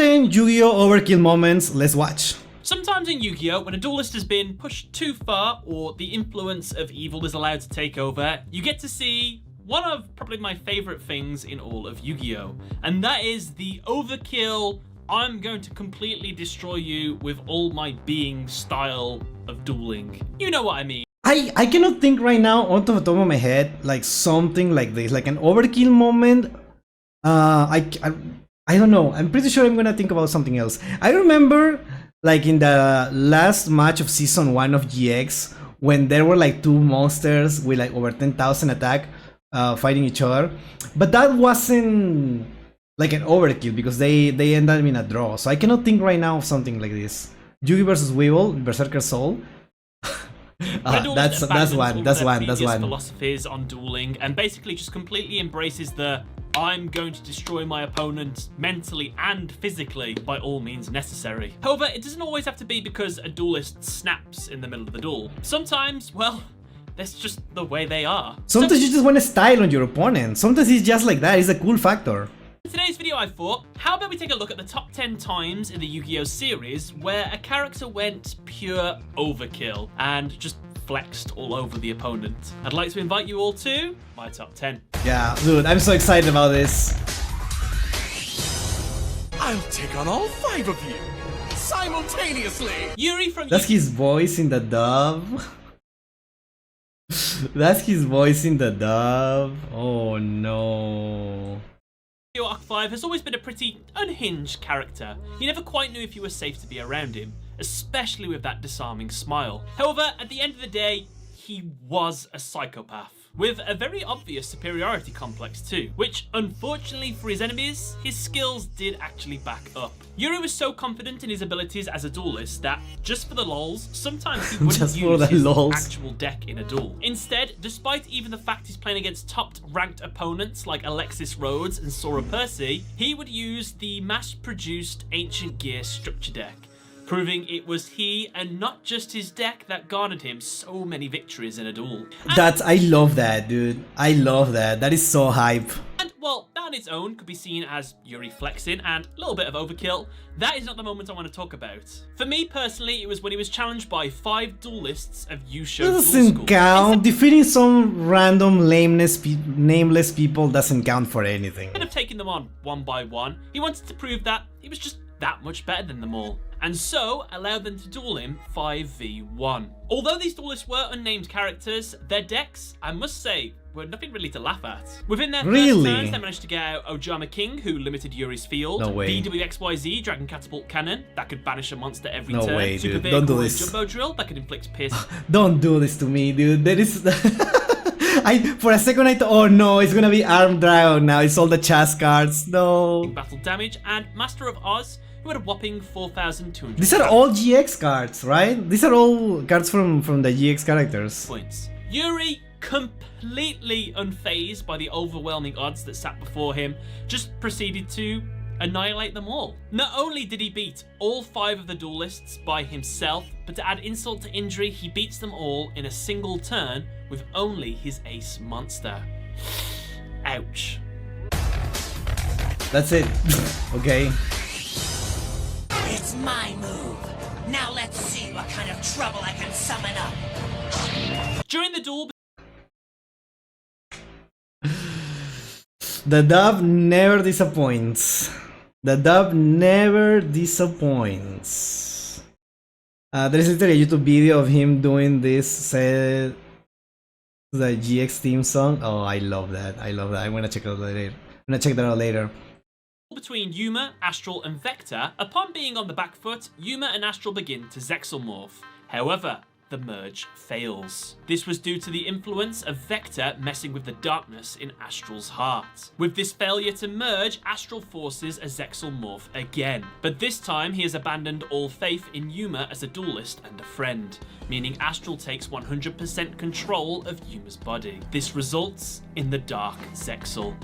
10 Yu-Gi-Oh! Overkill moments, let's watch. Sometimes in Yu-Gi-Oh, when a duelist has been pushed too far or the influence of evil is allowed to take over, you get to see one of probably my favorite things in all of Yu-Gi-Oh! And that is the Overkill, I'm going to completely destroy you with all my being style of dueling. You know what I mean. I cannot think right now on the top of my head like something like this, like an Overkill moment. I don't know. I'm pretty sure I'm gonna think about something else. I remember like in the last match of season 1 of GX when there were like two monsters with like over 10,000 attack fighting each other, but that wasn't like an Overkill because they ended up in a draw. So I cannot think right now of something like this. Yugi versus Weevil, Berserker Soul. That's one. Philosophies on dueling and basically just completely embraces the I'm going to destroy my opponent mentally and physically by all means necessary. However, it doesn't always have to be because a duelist snaps in the middle of the duel. Sometimes, well, that's just the way they are. Sometimes you just want to style on your opponent. Sometimes it's just like that. It's a cool factor. In today's video, I thought, how about we take a look at the top 10 times in the Yu-Gi-Oh! Series where a character went pure overkill and just flexed all over the opponent. I'd like to invite you all to my top 10. Yeah, dude, I'm so excited about this. I'll take on all 5 of you simultaneously. Yuri from That's his voice in the dub. That's his voice in the dub. Oh no. Yu-Gi-Oh! Arc 5 has always been a pretty unhinged character. You never quite knew if you were safe to be around him, especially with that disarming smile. However, at the end of the day, he was a psychopath, with a very obvious superiority complex too, which unfortunately for his enemies, his skills did actually back up. Yuri was so confident in his abilities as a duelist that, just for the lols, sometimes he wouldn't use his actual deck in a duel. Instead, despite even the fact he's playing against top-ranked opponents like Alexis Rhodes and Sora Percy, he would use the mass-produced Ancient Gear structure deck, proving it was he and not just his deck that garnered him so many victories in a duel. I love that, dude. I love that. That is so hype. And, well, that on its own could be seen as Yuri flexing and a little bit of overkill. That is not the moment I want to talk about. For me, personally, it was when he was challenged by 5 duelists of Yugioh Doesn't count. Defeating some random nameless people doesn't count for anything. Instead of taking them on one by one, he wanted to prove that he was just that much better than them all, and so allowed them to duel him 5v1. Although these duelists were unnamed characters, their decks, I must say, were nothing really to laugh at. Within their first turns, they managed to get out Ojama King, who limited Yuri's field, BWXYZ, Dragon Catapult Cannon, that could banish a monster every turn, way, Super dude. Don't do this. Jumbo Drill, that could inflict pierce. Don't do this to me, dude. There is... for a second I thought, oh no, it's gonna be Armed Dragon now. It's all the chess cards. No. Battle damage, and Master of Oz, who had a whopping 4,200. These are all GX cards, right? These are all cards from the GX characters. Points. Yuri, completely unfazed by the overwhelming odds that sat before him, just proceeded to annihilate them all. Not only did he beat all 5 of the duelists by himself, but to add insult to injury, he beats them all in a single turn with only his ace monster. Ouch. That's it. Okay. It's my move. Now let's see what kind of trouble I can summon up. During the duel, the dub never disappoints. The dub never disappoints. There's literally a YouTube video of him doing this, the GX theme song. Oh, I love that. I love that. I'm gonna check it out later. I'm gonna check that out later. Between Yuma, Astral, and Vector, upon being on the back foot, Yuma and Astral begin to Zexalmorph. However, the merge fails. This was due to the influence of Vector messing with the darkness in Astral's heart. With this failure to merge, Astral forces a Zexalmorph again. But this time, he has abandoned all faith in Yuma as a duelist and a friend, meaning Astral takes 100% control of Yuma's body. This results in the Dark Zexal.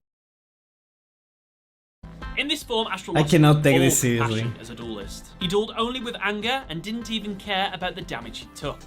In this form, Astral lost cannot take all this seriously. compassion as a duelist. He dueled only with anger and didn't even care about the damage he took.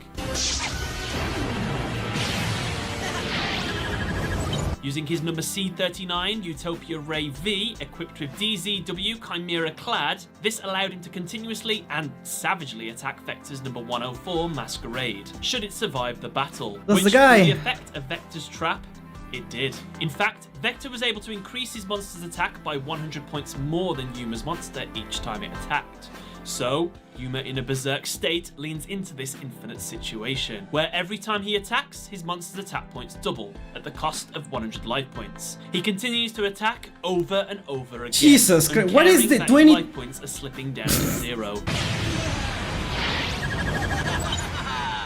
Using his number C39 Utopia Ray V, equipped with DZW Chimera Clad, this allowed him to continuously and savagely attack Vector's number 104 Masquerade, should it survive the battle. That's the which, guy. through the effect of Vector's trap, it did. In fact, Vector was able to increase his monster's attack by 100 points more than Yuma's monster each time it attacked. So, Yuma in a berserk state leans into this infinite situation, where every time he attacks, his monster's attack points double, at the cost of 100 life points. He continues to attack over and over again. Jesus Christ, what is the that 20 life points are slipping down to 0.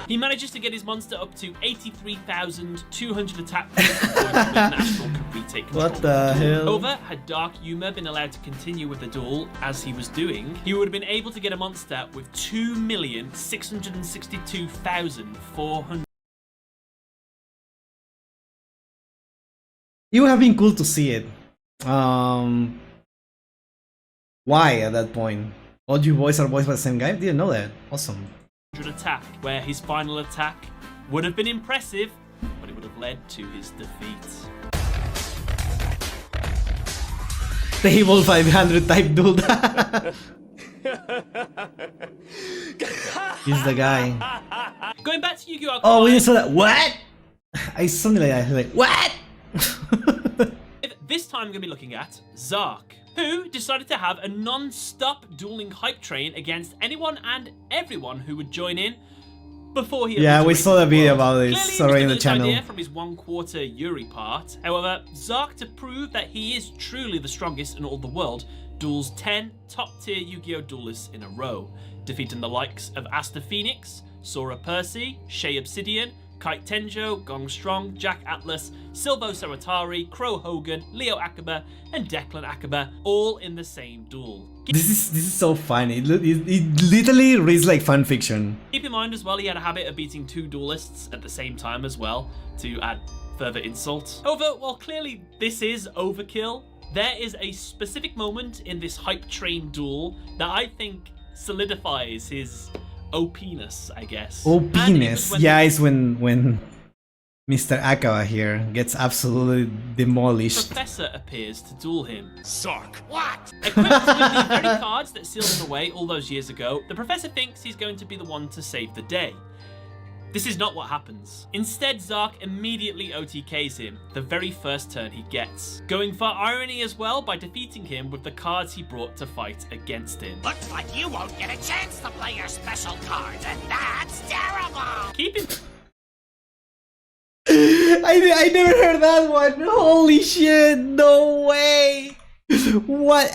He manages to get his monster up to 83,200 attack points before an astral could retake control. What the hell? However, had Dark Yuma been allowed to continue with the duel as he was doing, he would have been able to get a monster with 2,662,400. It would have been cool to see it. Why at that point? All you boys are voiced by the same guy? Didn't know that. Awesome. Attack, where his final attack would have been impressive, but it would have led to his defeat. The Evil 500 type dude. He's the guy. Going back to Yu-Gi-Oh! Oh, we didn't saw that. What? I something like that. Like, what? This time I'm going to be looking at Zark, who decided to have a non-stop dueling hype train against anyone and everyone who would join in before he. Yeah, we saw the video about Clearly, this he already in the this channel. idea from his 1/4 Yuri part. However, Zark, to prove that he is truly the strongest in all the world, duels 10 top-tier Yu-Gi-Oh! Duelists in a row, defeating the likes of Asta Phoenix, Sora Percy, Shay Obsidian, Kite Tenjo, Gong Strong, Jack Atlas, Silvo Saratari, Crow Hogan, Leo Akaba, and Declan Akaba, all in the same duel. This is so funny. It literally reads like fan fiction. Keep in mind as well, he had a habit of beating 2 duelists at the same time as well, to add further insult. However, while clearly this is overkill, there is a specific moment in this hype train duel that I think solidifies his OP-ness, I guess. OP-ness. Yeah, it's when Mr. Akawa here gets absolutely demolished. Professor appears to duel him. Zark. What? Equipped with the very cards that sealed him away all those years ago, the Professor thinks he's going to be the one to save the day. This is not what happens. Instead, Zark immediately OTKs him the very first turn he gets, going for irony as well by defeating him with the cards he brought to fight against him. Looks like you won't get a chance to play your special cards, and that's terrible! Keep in I never heard that one. Holy shit! No way. What?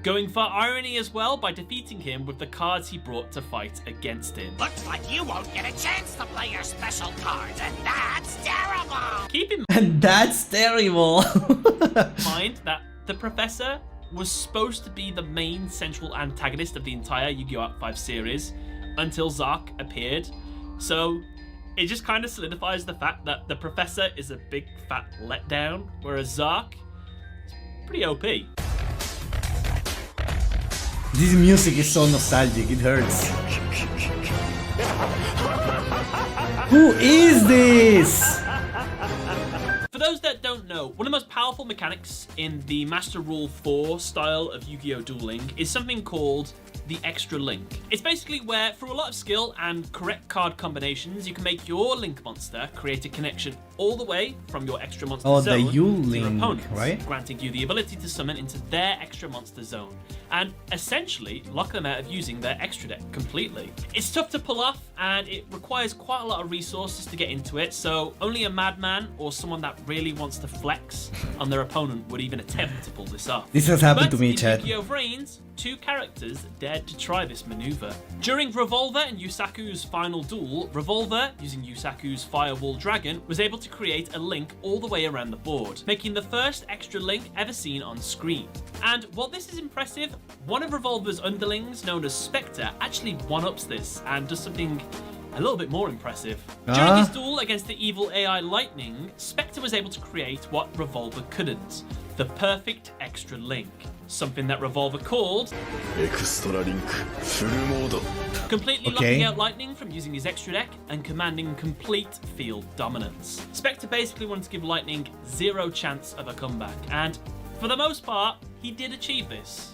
going for irony as well by defeating him with the cards he brought to fight against him. Looks like you won't get a chance to play your special cards, and that's terrible! Keep in And that's terrible. mind that the Professor was supposed to be the main central antagonist of the entire Yu-Gi-Oh! Art 5 series until Zark appeared. So it just kind of solidifies the fact that the Professor is a big fat letdown, whereas Zark is pretty OP. This music is so nostalgic, it hurts. Who is this? For those that don't know, one of the most powerful mechanics in the Master Rule 4 style of Yu-Gi-Oh! Dueling is something called the extra link. It's basically where, through a lot of skill and correct card combinations, you can make your link monster create a connection all the way from your extra monster Oh, zone the U to your link, opponents, right? granting you the ability to summon into their extra monster zone and essentially lock them out of using their extra deck completely. It's tough to pull off and it requires quite a lot of resources to get into it, so only a madman or someone that really wants to flex on their opponent would even attempt to pull this off. This has happened But to me, in Chad. Yu-Gi-Oh! Reigns, 2 characters dared to try this maneuver. During Revolver and Yusaku's final duel, Revolver, using Yusaku's Firewall Dragon, was able to create a link all the way around the board, making the first extra link ever seen on screen. And while this is impressive, one of Revolver's underlings, known as Spectre, actually one-ups this and does something a little bit more impressive. During his duel against the evil AI Lightning, Spectre was able to create what Revolver couldn't: the perfect extra link, something that Revolver called エクストラリンクフルモード completely Okay. locking out Lightning from using his extra deck and commanding complete field dominance. Spectre basically wanted to give Lightning zero chance of a comeback, and for the most part, he did achieve this.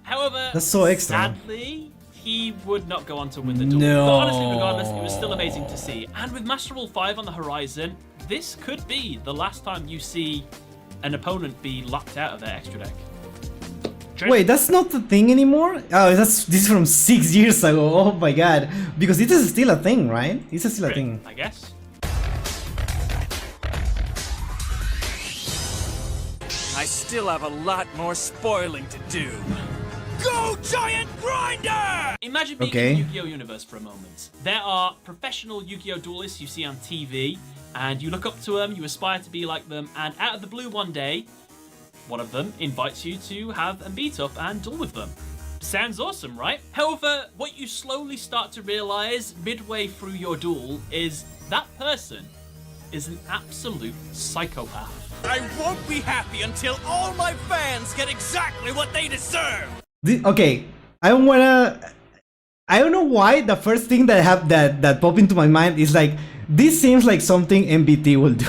However, That's so extra. sadly, he would not go on to win the duel. No. But honestly, regardless, it was still amazing to see. And with Master Rule 5 on the horizon, this could be the last time you see an opponent be locked out of their extra deck. Wait, that's not the thing anymore? Oh, this is from 6 years ago. Oh my god. Because it is still a thing, right? It's still a thing. I guess. I still have a lot more spoiling to do. Go, Giant Grinder! Imagine being Okay. in the Yu-Gi-Oh universe for a moment. There are professional Yu-Gi-Oh duelists you see on TV, and you look up to them, you aspire to be like them, and out of the blue one day, one of them invites you to have a meet up and duel with them. Sounds awesome, right? However, what you slowly start to realize midway through your duel is that person is an absolute psychopath. I won't be happy until all my fans get exactly what they deserve. Okay, I don't know why the first thing that popped into my mind is like, this seems like something MBT will do.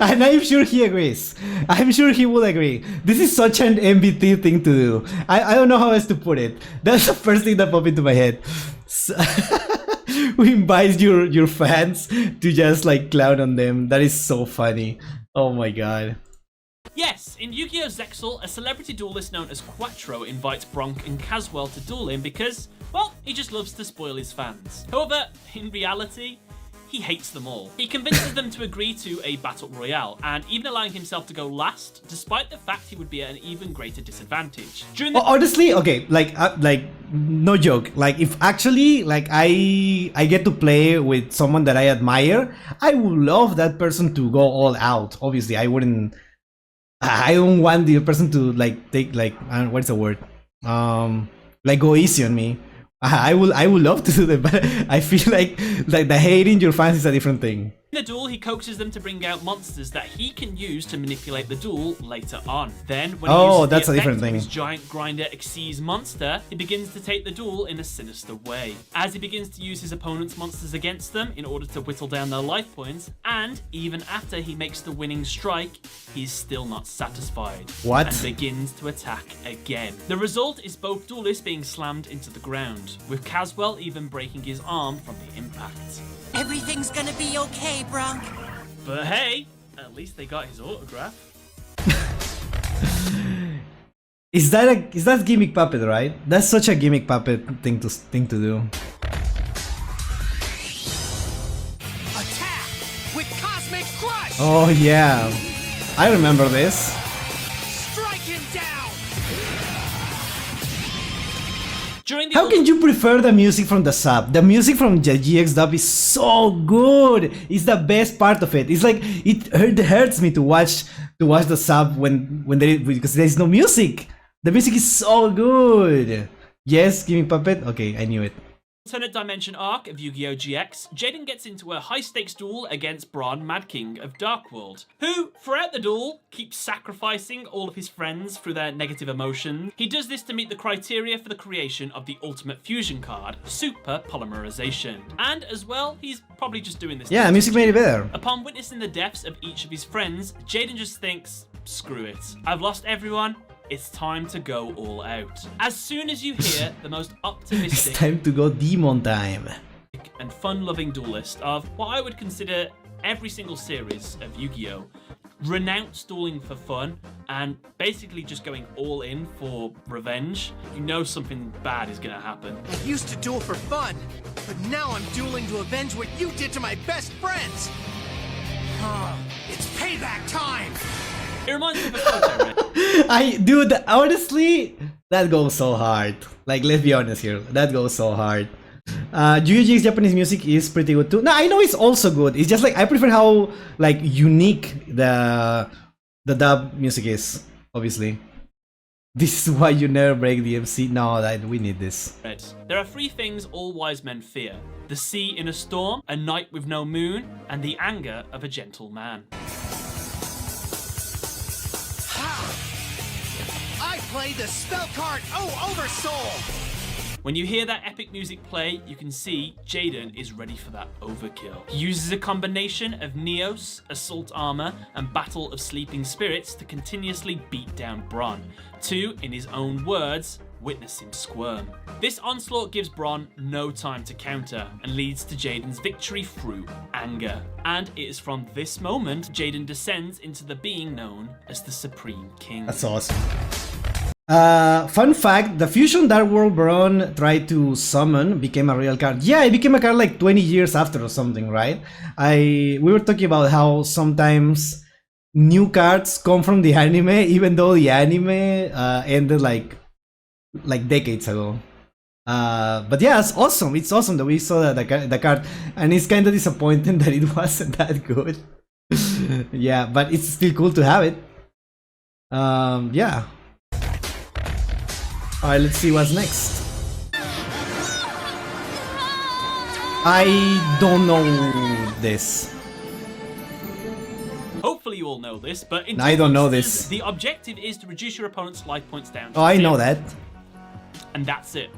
And I'm sure he agrees. I'm sure he will agree. This is such an MBT thing to do. I don't know how else to put it. That's the first thing that popped into my head. So who invites your fans to just like clown on them. That is so funny. Oh my god. Yes, in Yu-Gi-Oh! Zexal, a celebrity duelist known as Quattro invites Bronk and Caswell to duel him because, well, he just loves to spoil his fans. However, in reality, he hates them all. He convinces them to agree to a battle royale, and even allowing himself to go last, despite the fact he would be at an even greater disadvantage. During the Honestly, okay, like no joke. Like if actually like I get to play with someone that I admire, I would love that person to go all out. Obviously, I don't want the person to like take like what's the word? Like go easy on me. I would love to do that, but I feel like the hating your fans is a different thing. In the duel, he coaxes them to bring out monsters that he can use to manipulate the duel later on. Then, when he uses that's the a different effect of thing. his giant grinder Xyz monster, he begins to take the duel in a sinister way. As he begins to use his opponent's monsters against them in order to whittle down their life points, and even after he makes the winning strike, he's still not satisfied. What? And begins to attack again. The result is both duelists being slammed into the ground, with Caswell even breaking his arm from the impact. Everything's gonna be okay, Bronk. But hey, at least they got his autograph. Is that gimmick puppet, right? That's such a gimmick puppet thing to do. Attack with Cosmic Crush. Oh yeah, I remember this. Strike him down. During the How can you prefer the music from the sub? The music from the GX dub is so good. It's the best part of it. It's like it hurts me to watch the sub because there is no music. The music is so good. Yes, give me puppet. Okay, I knew it. alternate dimension arc of Yu-Gi-Oh! GX, Jaden gets into a high-stakes duel against Braun, Mad King of Dark World, who, throughout the duel, keeps sacrificing all of his friends through their negative emotions. He does this to meet the criteria for the creation of the ultimate fusion card, Super Polymerization. And as well, he's probably just doing this. Yeah, music made it better. Upon witnessing the deaths of each of his friends, Jaden just thinks, screw it. I've lost everyone. It's time to go all out. As soon as you hear the most It's optimistic time to go demon time. and fun-loving duelist of what I would consider every single series of Yu-Gi-Oh! Renounce dueling for fun and basically just going all in for revenge, you know something bad is gonna happen. I used to duel for fun, but now I'm dueling to avenge what you did to my best friends. It's payback time. It reminds me of a quote I read. Dude, honestly, that goes so hard. Like, let's be honest here, that goes so hard. Yugioh's Japanese music is pretty good too. No, I know it's also good. It's just like I prefer how like unique the dub music is, obviously. This is why you never break the MC. No, we need this. There are 3 things all wise men fear: the sea in a storm, a night with no moon, and the anger of a gentle man. I played the spell card Oversoul! When you hear that epic music play, you can see Jaden is ready for that overkill. He uses a combination of Neos, Assault Armor, and Battle of Sleeping Spirits to continuously beat down Bron, to, in his own words, witness him squirm. This onslaught gives Bron no time to counter and leads to Jaden's victory through anger. And it is from this moment Jaden descends into the being known as the Supreme King. That's awesome. Fun fact, the Fusion Dark World Bron tried to summon became a real card. Yeah, it became a card like 20 years after or something, right? We were talking about how sometimes new cards come from the anime, even though the anime ended like decades ago. But yeah, it's awesome. It's awesome that we saw the card, and it's kind of disappointing that it wasn't that good. Yeah, but it's still cool to have it. Yeah. Alright, let's see what's next. I don't know this. Hopefully you all know this, but in I don't know this. The objective is to reduce your opponent's life points down to Oh, I 0. know that. And that's it.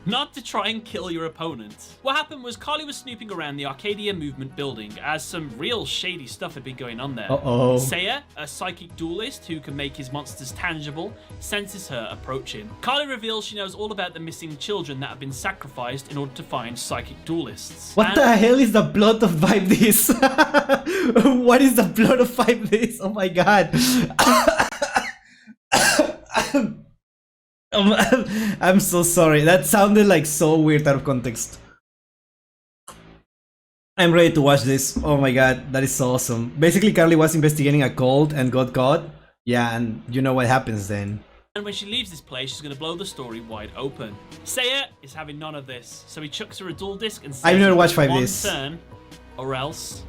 Not to try and kill your opponent. What happened was Carly was snooping around the Arcadia Movement building as some real shady stuff had been going on there. Uh-oh. Seiya, a psychic duelist who can make his monsters tangible, senses her approaching. Carly reveals she knows all about the missing children that have been sacrificed in order to find psychic duelists. What the hell is the plot of 5 this? What is the plot of 5 this? Oh my god. I'm so sorry. That sounded like so weird out of context. I'm ready to watch this. Oh my god, that is so awesome. Basically, Carly was investigating a cult and got caught. Yeah, and you know what happens then. And when she leaves this place, she's going to blow the story wide open. Seiya is having none of this, so he chucks her a duel disc and says, I've never watched 5 one this. turn, or else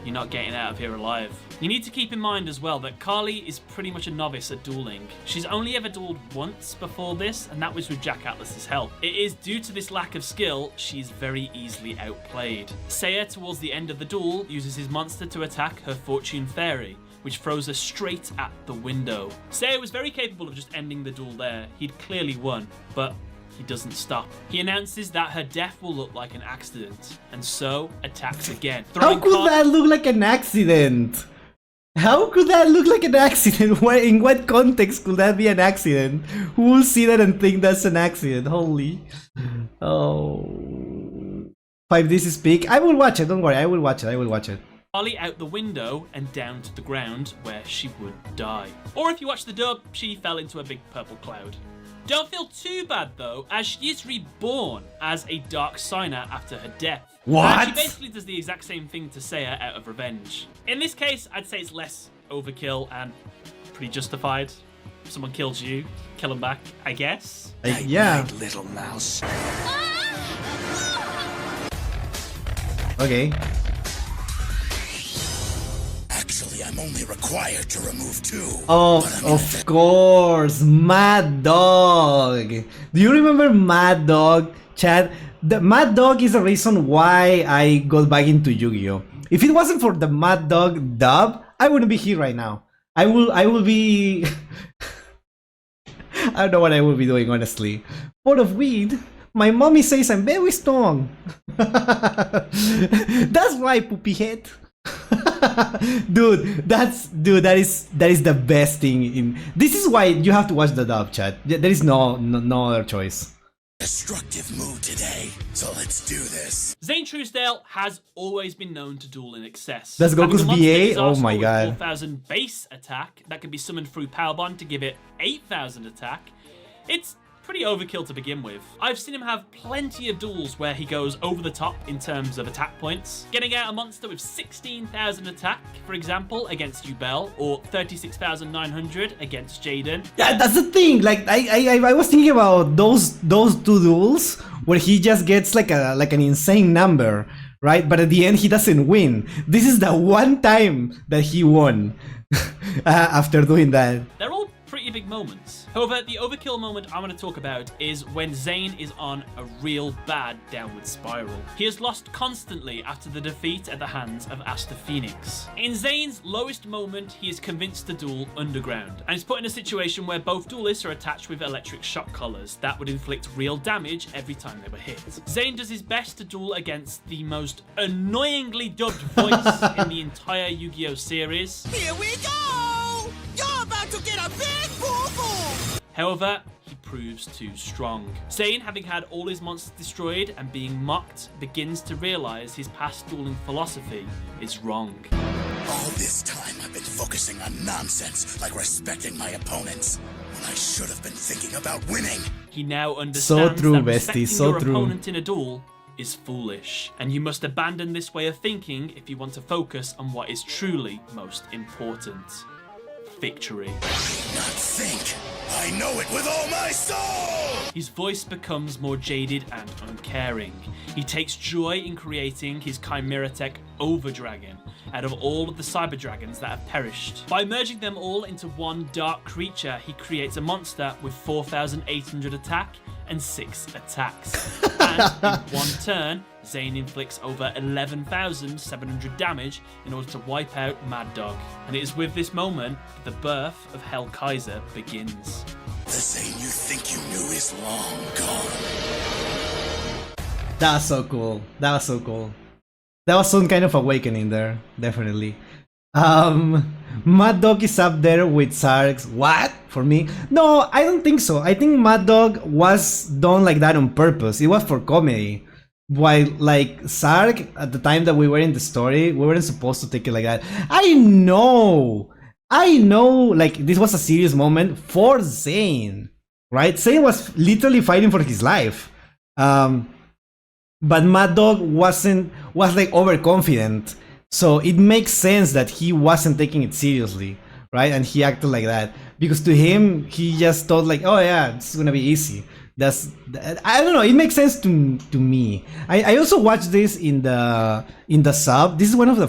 you're not getting out of here alive. You need to keep in mind as well that Carly is pretty much a novice at dueling. She's only ever dueled once before this, and that was with Jack Atlas's help. It is due to this lack of skill, she's very easily outplayed. Seiya, towards the end of the duel, uses his monster to attack her Fortune Fairy, which throws her straight at the window. Seiya was very capable of just ending the duel there. He'd clearly won, but he doesn't stop. He announces that her death will look like an accident, and so attacks again. How could that look like an accident? How could that look like an accident? In what context could that be an accident? Who will see that and think that's an accident? Holy. Oh. 5 this is big. I will watch it, don't worry, I will watch it. Carly out the window and down to the ground where she would die. Or if you watch the dub, she fell into a big purple cloud. Don't feel too bad though, as she is reborn as a Dark Signer after her death. What? And she basically does the exact same thing to Seiya out of revenge. In this case, I'd say it's less overkill and pretty justified. If someone kills you, kill them back, I guess. Yeah. Little mouse. Okay. Actually, I'm only required to remove 2. Oh, of course, Mad Dog. Do you remember Mad Dog, Chad? The Mad Dog is the reason why I got back into Yu-Gi-Oh. If it wasn't for the Mad Dog dub, I wouldn't be here right now. I will be... I don't know what I will be doing, honestly. Pot of weed? My mommy says I'm very strong. That's right, poopy head. That is the best thing in. This is why you have to watch the dub, chat. There is no other choice. Destructive mood today, so let's do this. Zane Truesdale has always been known to duel in excess. That's Goku's Having a monster in his BA? Oh my arsenal with god. 4,000 base attack that can be summoned through Power Bond to give it 8,000 attack. It's pretty overkill to begin with. I've seen him have plenty of duels where he goes over the top in terms of attack points, getting out a monster with 16,000 attack, for example, against Yubel, or 36,900 against Jaden. Yeah, that's the thing. Like I was thinking about those 2 duels where he just gets like an insane number, right? But at the end he doesn't win. This is the one time that he won after doing that. They're all pretty big moments. However, the overkill moment I want to talk about is when Zane is on a real bad downward spiral. He has lost constantly after the defeat at the hands of Asta Phoenix. In Zane's lowest moment, he is convinced to duel underground, and is put in a situation where both duelists are attached with electric shock collars that would inflict real damage every time they were hit. Zane does his best to duel against the most annoyingly dubbed voice in the entire Yu-Gi-Oh series. Here we go! You're about to get a big boo-boo! However, he proves too strong. Zane, having had all his monsters destroyed and being mocked, begins to realize his past dueling philosophy is wrong. All this time I've been focusing on nonsense, like respecting my opponents, when I should have been thinking about winning. He now understands true, that bestie, respecting so your true. opponent in a duel is foolish, and you must abandon this way of thinking if you want to focus on what is truly most important. Victory. Not think. I know it with all my soul! His voice becomes more jaded and uncaring. He takes joy in creating his Chimera Tech Overdragon out of all of the Cyber Dragons that have perished. By merging them all into one dark creature, he creates a monster with 4,800 attack and 6 attacks. And in one turn, Zane inflicts over 11,700 damage in order to wipe out Mad Dog. And it is with this moment that the birth of Hell Kaiser begins. The Zane you think you knew is long gone. That was so cool. That was so cool. That was some kind of awakening there, definitely. Mad Dog is up there with Sark's. What? For me? No, I don't think so. I think Mad Dog was done like that on purpose. It was for comedy. While like Sark, at the time that we were in the story, we weren't supposed to take it like that. I know, like this was a serious moment for Zane, right? Zane was literally fighting for his life. But Mad Dog was like overconfident. So it makes sense that he wasn't taking it seriously, right? And he acted like that. Because to him, he just thought like, oh yeah, it's gonna be easy. I don't know, it makes sense to me. I also watched this in the sub. This is one of the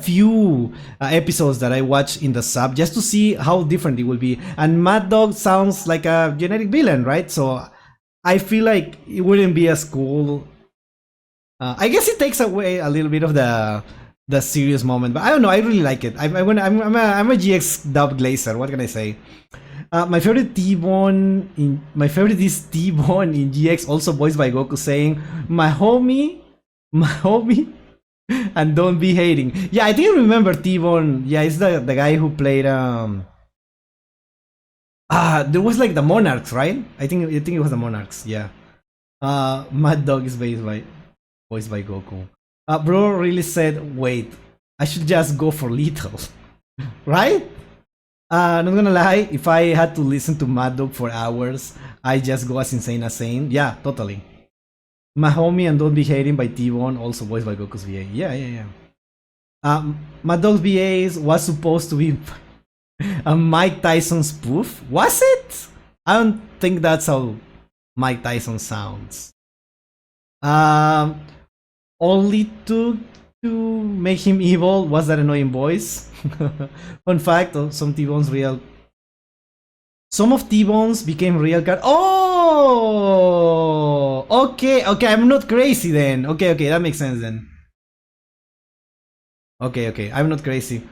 few episodes that I watched in the sub just to see how different it will be. And Mad Dog sounds like a generic villain, right? So I feel like it wouldn't be as cool. I guess it takes away a little bit of the serious moment, but I don't know. I really like it. I'm a GX dub glazer. What can I say? My favorite is T-Bone in GX, also voiced by Goku, saying, "My homie, and don't be hating." Yeah, I think I remember T-Bone. Yeah, it's the guy who played there was like the Monarchs, right? I think it was the Monarchs. Yeah. Mad Dog is voiced by Goku. Bro really said, "Wait, I should just go for Lethal," right? Not gonna lie, if I had to listen to Mad Dog for hours, I just go as insane as Sane. Yeah, totally. My homie and Don't Be Hating by T-Bone, also voiced by Goku's VA. Yeah. Mad Dog's VAs was supposed to be a Mike Tyson spoof. Was it? I don't think that's how Mike Tyson sounds. Only to make him evil was that annoying voice. Fun fact, some of T-Bones became real card. Oh, okay, I'm not crazy then. Okay, that makes sense then. Okay, I'm not crazy.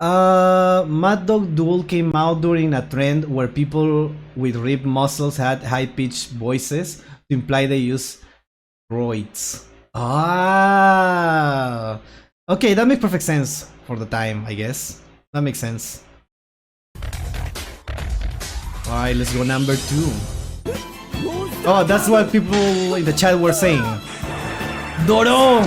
Mad Dog Duel came out during a trend where people with ripped muscles had high-pitched voices to imply they use roids. Ah, okay, that makes perfect sense for the time, I guess. That makes sense. Alright, let's go number 2. Oh, that's what people in the chat were saying. Doro!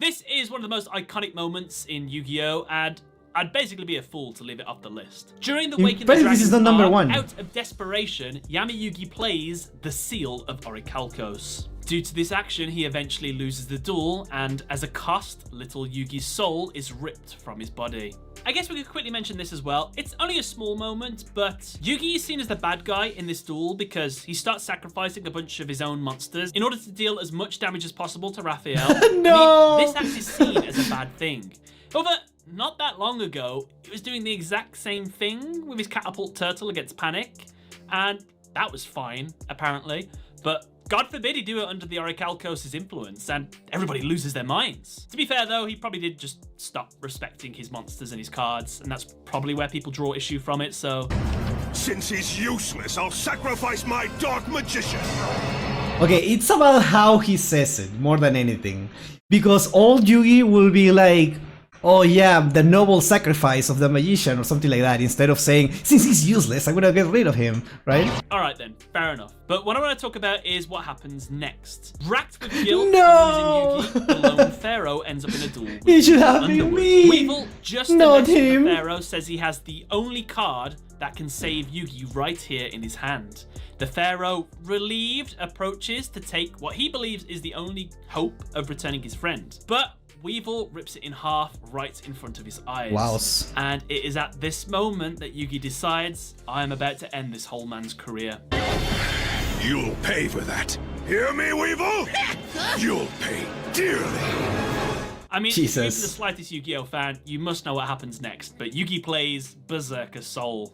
This is one of the most iconic moments in Yu-Gi-Oh! And I'd basically be a fool to leave it off the list. During the Waking the this is not number 1. Out of desperation, Yami Yugi plays the Seal of Orichalcos. Due to this action, he eventually loses the duel, and as a cost, little Yugi's soul is ripped from his body. I guess we could quickly mention this as well. It's only a small moment, but Yugi is seen as the bad guy in this duel because he starts sacrificing a bunch of his own monsters in order to deal as much damage as possible to Raphael. No! This act is seen as a bad thing. However, not that long ago, he was doing the exact same thing with his catapult turtle against Panic, and that was fine, apparently. But God forbid he do it under the Orichalcos' influence, and everybody loses their minds. To be fair though, he probably did just stop respecting his monsters and his cards, and that's probably where people draw issue from it, so... Since he's useless, I'll sacrifice my dark magician. Okay, it's about how he says it more than anything. Because old Yugi will be like, oh yeah, the noble sacrifice of the magician or something like that, instead of saying, since he's useless, I'm gonna get rid of him, right? Alright then, fair enough. But what I want to talk about is what happens next. Racked with guilt No! for losing Yugi, the lone Pharaoh ends up in a duel with It should Weevil have been Underwood. me! Weevil, just Not as the him. Pharaoh, says he has the only card that can save Yugi right here in his hand. The Pharaoh, relieved, approaches to take what he believes is the only hope of returning his friend. But Weevil rips it in half right in front of his eyes. Wow. And it is at this moment that Yugi decides, I am about to end this whole man's career. You'll pay for that. Hear me, Weevil? You'll pay dearly. I mean, Jesus. if you're even the slightest Yu-Gi-Oh fan, you must know what happens next, but Yugi plays Berserker Soul.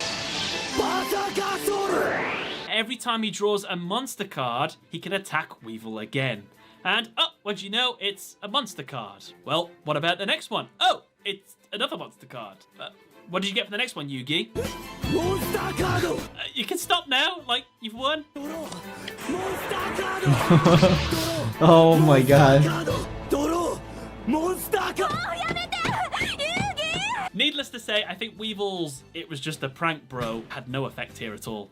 Every time he draws a monster card, he can attack Weevil again. And, oh, what do you know? It's a monster card. Well, what about the next one? Oh, it's another monster card. What did you get for the next one, Yugi? You can stop now, like, you've won. Oh my god. Needless to say, I think Weevil's "it was just a prank, bro" had no effect here at all.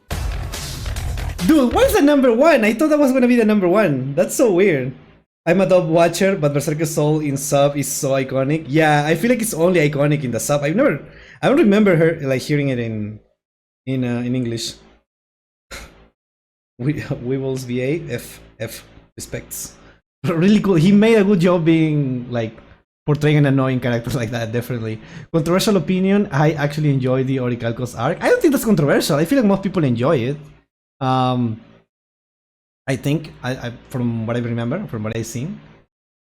Dude, why is the number one? I thought that was gonna be the number one. That's so weird. I'm a dub watcher, but Berserker Soul in sub is so iconic. Yeah, I feel like it's only iconic in the sub. I don't remember her like hearing it in English. Weevil's VA, F respects. Really cool. He made a good job being like portraying an annoying character like that, definitely. Controversial opinion, I actually enjoy the Orichalcos arc. I don't think that's controversial. I feel like most people enjoy it. I think, from what I remember, from what I've seen,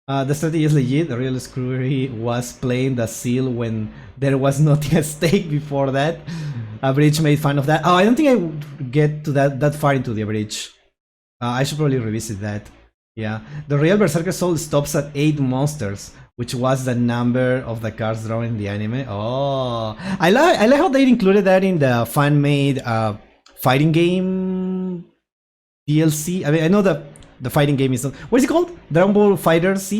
the strategy is legit. The real screwery was playing the seal when there was nothing at stake before that. Bridge made fun of that. Oh, I don't think I would get to that far into the bridge. I should probably revisit that. Yeah, the real Berserker Soul stops at 8 monsters, which was the number of the cards drawn in the anime. Oh, I like how they included that in the fan-made fighting game DLC. I mean, I know that the fighting game is not, what is it called? Dragon Ball Fighters,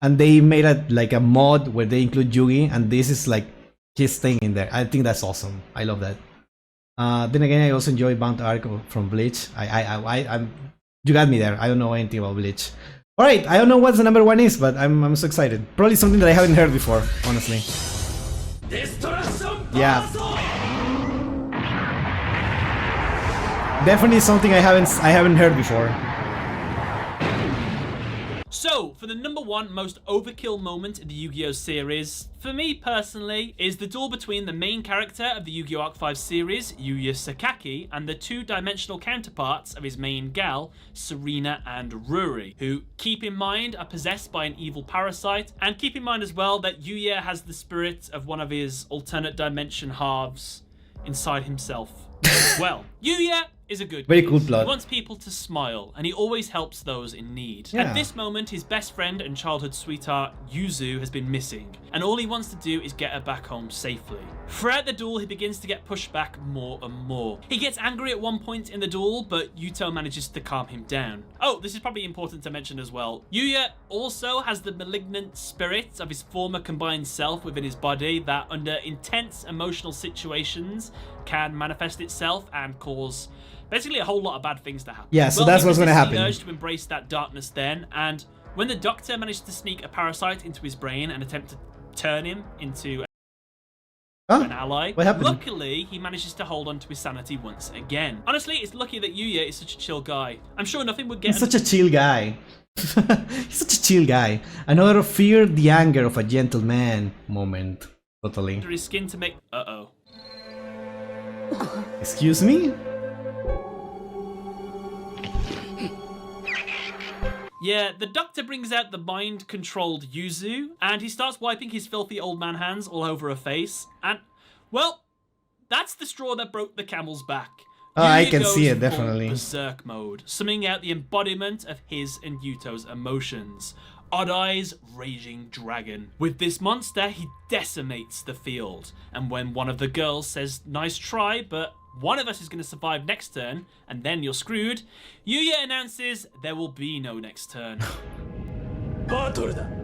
and they made it like a mod where they include Yugi, and this is like his thing in there. I think that's awesome. I love that. Then again, I also enjoy Bound Arc from Bleach. I'm you got me there. I don't know anything about Bleach. All right, I don't know what the number one is, but I'm so excited. Probably something that I haven't heard before, honestly. Yeah. Definitely something I haven't heard before. So, for the number one most overkill moment in the Yu-Gi-Oh series, for me personally, is the duel between the main character of the Yu-Gi-Oh! Arc 5 series, Yuya Sakaki, and the two-dimensional counterparts of his main gal, Serena and Ruri, who, keep in mind, are possessed by an evil parasite, and keep in mind as well that Yuya has the spirit of one of his alternate dimension halves inside himself as well. Yuya is a good Very kid. cool plot. He wants people to smile, and he always helps those in need. Yeah. At this moment, his best friend and childhood sweetheart, Yuzu, has been missing, and all he wants to do is get her back home safely. Throughout the duel, he begins to get pushed back more and more. He gets angry at one point in the duel, but Yuto manages to calm him down. Oh, this is probably important to mention as well. Yuya also has the malignant spirit of his former combined self within his body that, under intense emotional situations, can manifest itself and cause basically a whole lot of bad things to happen. Yeah, so that's what's gonna happen. He urged to embrace that darkness then, and when the doctor managed to sneak a parasite into his brain and attempt to turn him into an ally, what happened? luckily he manages to hold on to his sanity once again. Honestly, it's lucky that Yuya is such a chill guy. I'm sure nothing would get He's such a chill guy. He's such a chill guy. Another fear the anger of a gentleman moment. Totally. under his skin to make... Uh-oh. Excuse me? Yeah, the doctor brings out the mind-controlled Yuzu, and he starts wiping his filthy old man hands all over her face, and, well, that's the straw that broke the camel's back. Oh, I Yuya can goes see it, full definitely. berserk mode, summoning out the embodiment of his and Yuto's emotions. Odd Eye's raging dragon. With this monster, he decimates the field, and when one of the girls says, "Nice try, but one of us is going to survive next turn, and then you're screwed," Yuya announces there will be no next turn.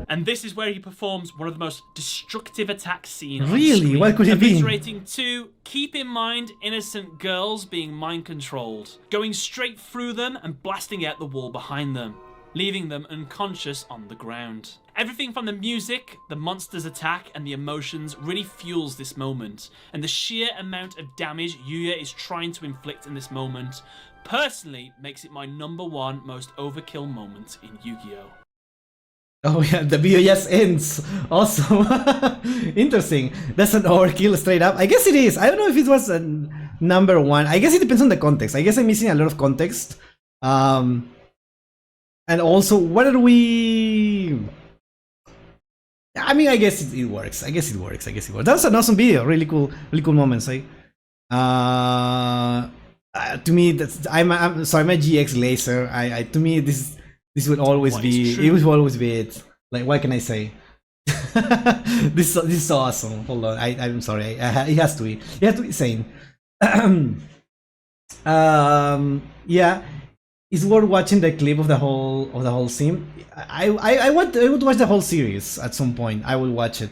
And this is where he performs one of the most destructive attacks seen on Really? screen, What could it be? obliterating 2, keep in mind, innocent girls being mind-controlled, going straight through them and blasting out the wall behind them, leaving them unconscious on the ground. Everything from the music, the monster's attack, and the emotions really fuels this moment, and the sheer amount of damage Yuya is trying to inflict in this moment personally makes it my #1 most overkill moment in Yu-Gi-Oh! Oh yeah, the video just ends. Awesome. Interesting. That's an overkill straight up. I guess it is. I don't know if it was a #1. I guess it depends on the context. I guess I'm missing a lot of context. And also, what are we... I mean, I guess it works. I guess it works. That was an awesome video. Really cool moments. To me, that's I'm sorry, my GX laser. To me, this will always be. It will always be it. Like, what can I say? This is so awesome. Hold on, I'm sorry. It has to be. It has to be sane. Yeah, it's worth watching the clip of the whole scene. I would watch the whole series at some point. I will watch it.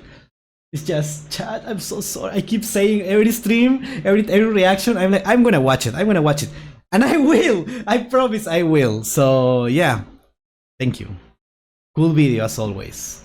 It's just, chat, I'm so sorry. I keep saying every stream, every reaction, I'm like, I'm gonna watch it. And I will. I promise I will. So yeah. Thank you. Cool video as always.